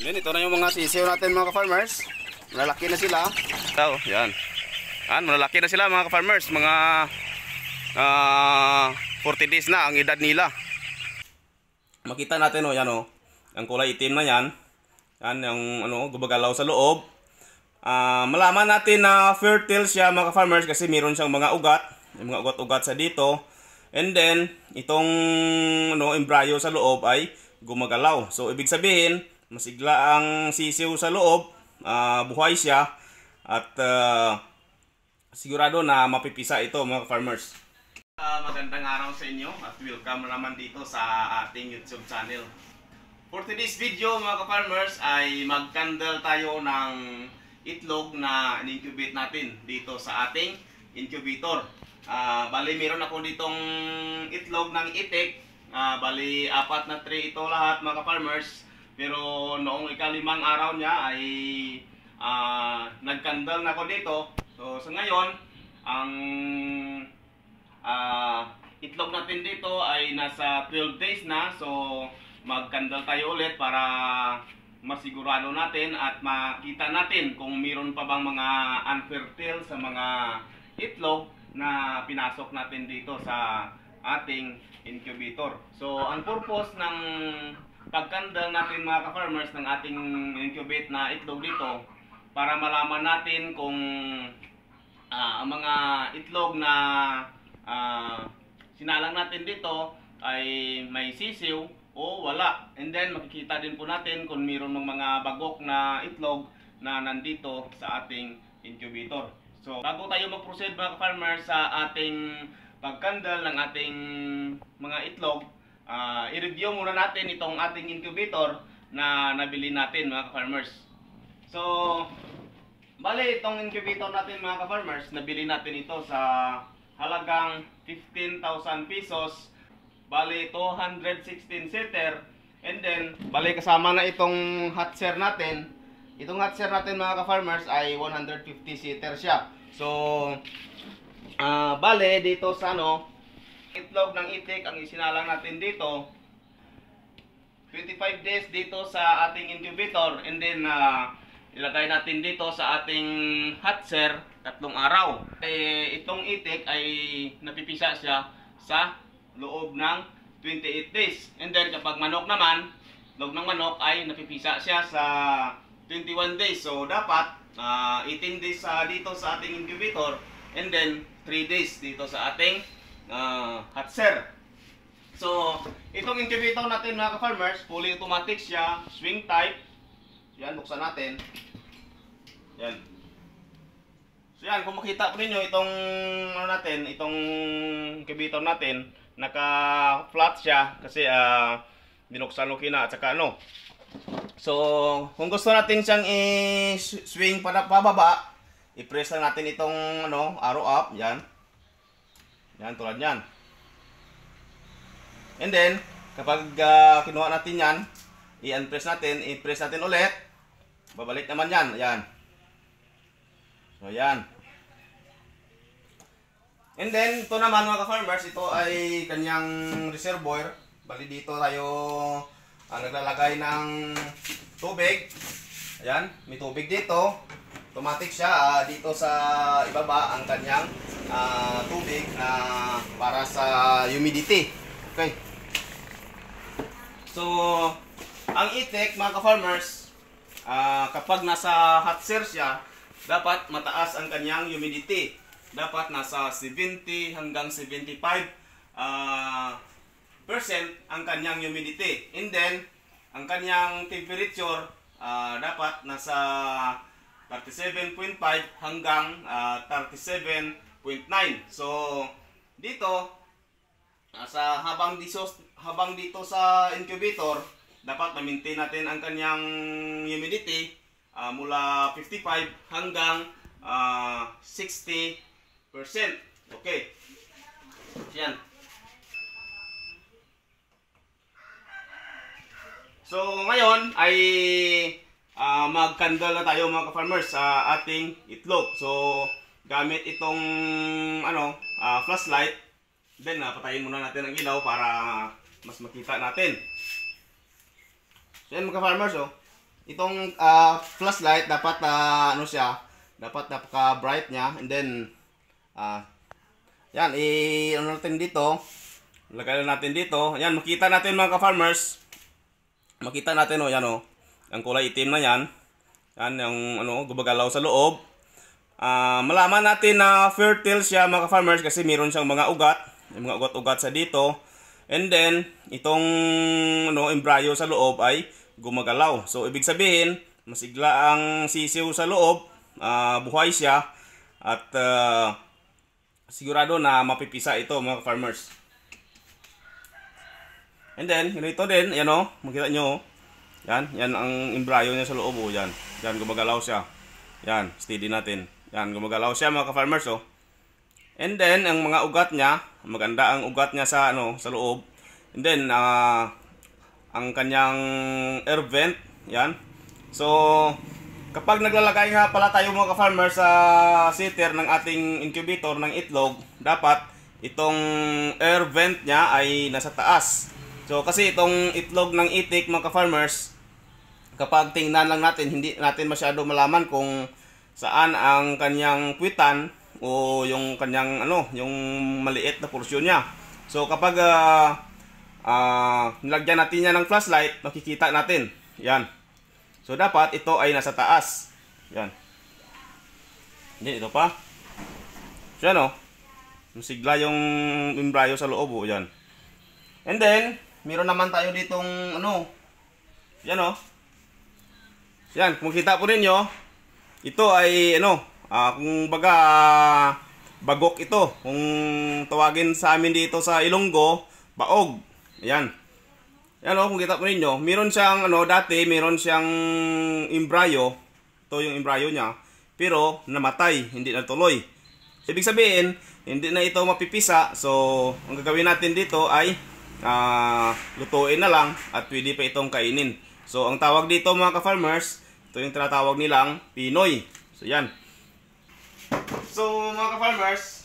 Yan, ito na yung mga sisiw natin mga ka-farmers. Malalaki na sila. So, yan. Yan, malalaki na sila mga ka-farmers. Mga 40 days na ang edad nila. Makita natin yan ang kulay itim na yan. Yan yung gumagalaw sa loob. Malaman natin na fertile siya mga ka-farmers kasi meron siyang mga ugat. Yung mga ugat-ugat sa dito. And then, itong embryo sa loob ay gumagalaw. So, ibig sabihin, masigla ang sisiw sa loob, buhay siya, at sigurado na mapipisa ito mga farmers. Magandang araw sa inyo at welcome naman dito sa ating YouTube channel. For today's video mga farmers ay mag-candle tayo ng itlog na in-incubate natin dito sa ating incubator. Bali meron ako ditong itlog ng itik, bali 4 na tray ito lahat mga farmers. Pero noong ika-5 araw niya ay nag-candle na ako dito. So sa ngayon, ang itlog natin dito ay nasa 12 days na. So mag-candle tayo ulit para masigurado natin at makita natin kung mayroon pa bang mga unfertile sa mga itlog na pinasok natin dito sa ating incubator. So ang purpose ng pag-candle natin mga ka-farmers ng ating incubate na itlog dito para malaman natin kung ang mga itlog na sinalang natin dito ay may sisiw o wala. And then makikita din po natin kung mayroon ng mga bagok na itlog na nandito sa ating incubator. So bago tayo mag-proceed mga ka-farmers sa ating pag-candle ng ating mga itlog, i-review muna natin itong ating incubator na nabili natin mga ka-farmers. So, bali itong incubator natin mga ka-farmers, nabili natin ito sa halagang 15,000 pesos. Bali 216 seater. And then, bali kasama na itong hatcher natin. Itong hatcher natin mga ka-farmers ay 150 seater siya. So, bali dito sa itlog ng itik ang isinalang natin dito 25 days dito sa ating incubator, and then ilagay natin dito sa ating hatcher 3 araw. Itong itik ay napipisa siya sa loob ng 28 days, and then kapag manok naman, itlog ng manok ay napipisa siya sa 21 days. So dapat 18 days dito sa ating incubator, and then 3 days dito sa ating hatcher. So, itong incubator natin mga ka-farmers, fully automatic siya, swing type. Yan, buksan natin. Yan. So yan, kung makita po ninyo itong itong incubator natin, naka-flat siya kasi binuksan ko na at saka So, kung gusto natin siyang i-swing pababa, i-press lang natin itong arrow up, yan. Yan, tulad yan. And then, kapag kinuha natin yan, i-unpress natin, i-press natin ulit, babalik naman yan. Ayan. So, yan. And then, ito naman mga ka-farmers, ito ay kanyang reservoir. Bali dito tayo naglalagay ng tubig. Ayan, may tubig dito. Automatic siya. Dito sa ibaba ang kanyang tubig na para sa humidity. Okay. So, ang itik mga ka-farmers, kapag nasa hatcher siya, dapat mataas ang kanyang humidity. Dapat nasa 70 hanggang 75% ang kanyang humidity. And then, ang kanyang temperature dapat nasa 37.5 hanggang 37.9. So dito habang dito sa incubator, dapat ma-maintain natin ang kanyang humidity mula 55 hanggang 60%. Okay. Yan. So ngayon ay mag-candle na tayo mga ka-farmers sa ating itlog. So gamit itong flashlight, then patayin muna natin ang ilaw para mas makita natin. So yan mga ka-farmers, itong flashlight dapat ano siya, dapat napaka-bright niya. And then yan, ano natin dito, lagay natin dito. Yan, makita natin mga ka-farmers. Makita natin yan ang kulay itim na yan. Yan, yung gumagalaw sa loob. Malaman natin na fertile siya mga ka-farmers kasi meron siyang mga ugat. Yung mga ugat-ugat sa dito. And then, itong embryo sa loob ay gumagalaw. So, ibig sabihin, masigla ang sisiw sa loob. Buhay siya. At sigurado na mapipisa ito mga ka-farmers. And then, ito din, yan makita nyo. Yan ang embryo niya sa loob. Yan gumagalaw siya. Yan, steady natin. Yan, gumagalaw siya mga ka-farmers. And then, ang mga ugat niya, maganda ang ugat niya sa sa loob. And then, ang kanyang air vent, yan. So, kapag naglalagay nga pala tayo mga ka-farmers sa sitter ng ating incubator ng itlog, dapat itong air vent niya ay nasa taas. So, kasi itong itlog ng itik mga ka-farmers, kapag tingnan lang natin, hindi natin masyado malaman kung saan ang kanyang puwitan o yung kanyang yung maliit na porsyon niya. So kapag nilagyan natin niya ng flashlight, makikita natin. Yan. So dapat ito ay nasa taas. Yan. Hindi, ito pa. So yan masigla yung embryo sa loob. Yan. And then, meron naman tayo ditong yan yan, kung makita po ninyo, ito ay kung baga bagok ito. Kung tawagin sa amin dito sa Ilonggo, baog. Ayan. Yan kung kita po ninyo, meron siyang dati meron siyang embryo. Ito yung embryo niya, pero namatay, hindi natuloy. Ibig sabihin, hindi na ito mapipisa. So, ang gagawin natin dito ay lutuin na lang at pwede pa itong kainin. So, ang tawag dito mga ka-farmers, ito yung tinatawag nilang Pinoy. So, yan. So, mga ka-farmers,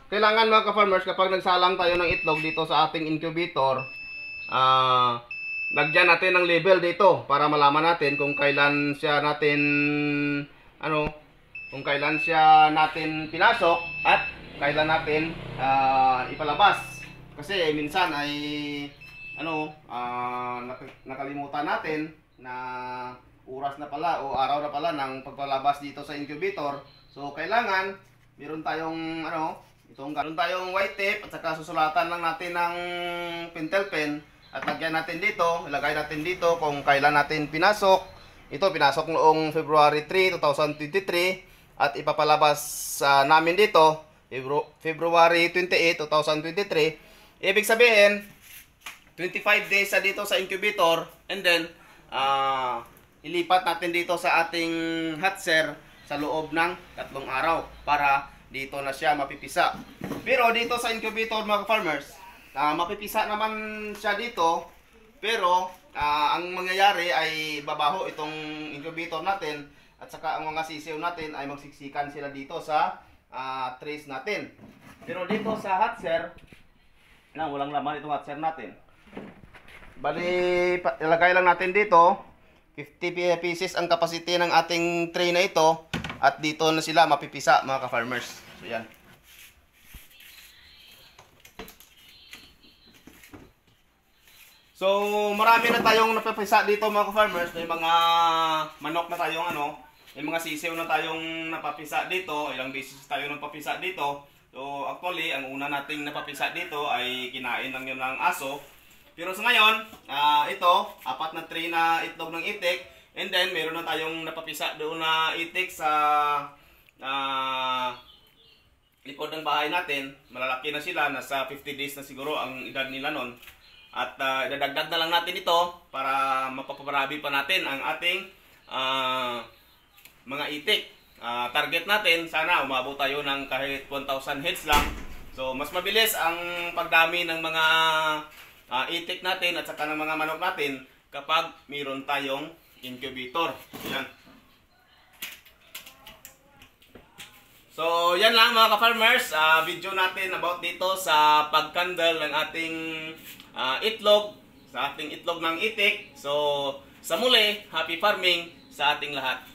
kailangan mga ka-farmers, kapag nagsalang tayo ng itlog dito sa ating incubator, lagyan natin ng label dito para malaman natin kung kailan siya natin pinasok at kailan natin ipalabas. Kasi minsan ay nakalimutan natin na oras na pala o araw na pala ng pagpalabas dito sa incubator. So kailangan meron tayong meron tayong white tape at saka susulatan lang natin ng pentel pen at lagyan natin dito, ilagay natin dito kung kailan natin pinasok. Ito pinasok noong February 3, 2023 at ipapalabas namin dito February 28, 2023. Ibig sabihin 25 days sa dito sa incubator, and then ilipat natin dito sa ating hatcher sa loob ng 3 araw para dito na siya mapipisa. Pero dito sa incubator mga farmers, mapipisa naman siya dito, pero ang mangyayari ay babaho itong incubator natin at saka ang mga sisiw natin ay magsiksikan sila dito sa trays natin. Pero dito sa hatcher, walang laman itong hatcher natin. Bali, ilagay lang natin dito 50 pieces ang capacity ng ating tray na ito at dito na sila mapipisa mga ka-farmers. So yan. So marami na tayong napipisa dito mga ka-farmers. May mga manok na tayong may mga sisiw na tayong napapisa dito. Ilang beses tayo napapisa dito. So actually, ang una nating napapisa dito ay kinain lang yun ng aso. Pero sa ngayon, ito, 4 na tray na itlog ng itik. And then, meron na tayong napapisa doon na itik sa likod ng bahay natin. Malalaki na sila, nasa 50 days na siguro ang edad nila nun. At idadagdag na lang natin ito para mapaparami pa natin ang ating mga itik. Target natin, sana umabot tayo ng kahit 1,000 heads lang. So, mas mabilis ang pagdami ng mga itik natin at saka ng mga manok natin kapag mayroon tayong incubator. Yan. So, yan lang mga ka-farmers. Video natin about dito sa pagkandal ng ating itlog sa ating itlog ng itik. So, sa muli, happy farming sa ating lahat.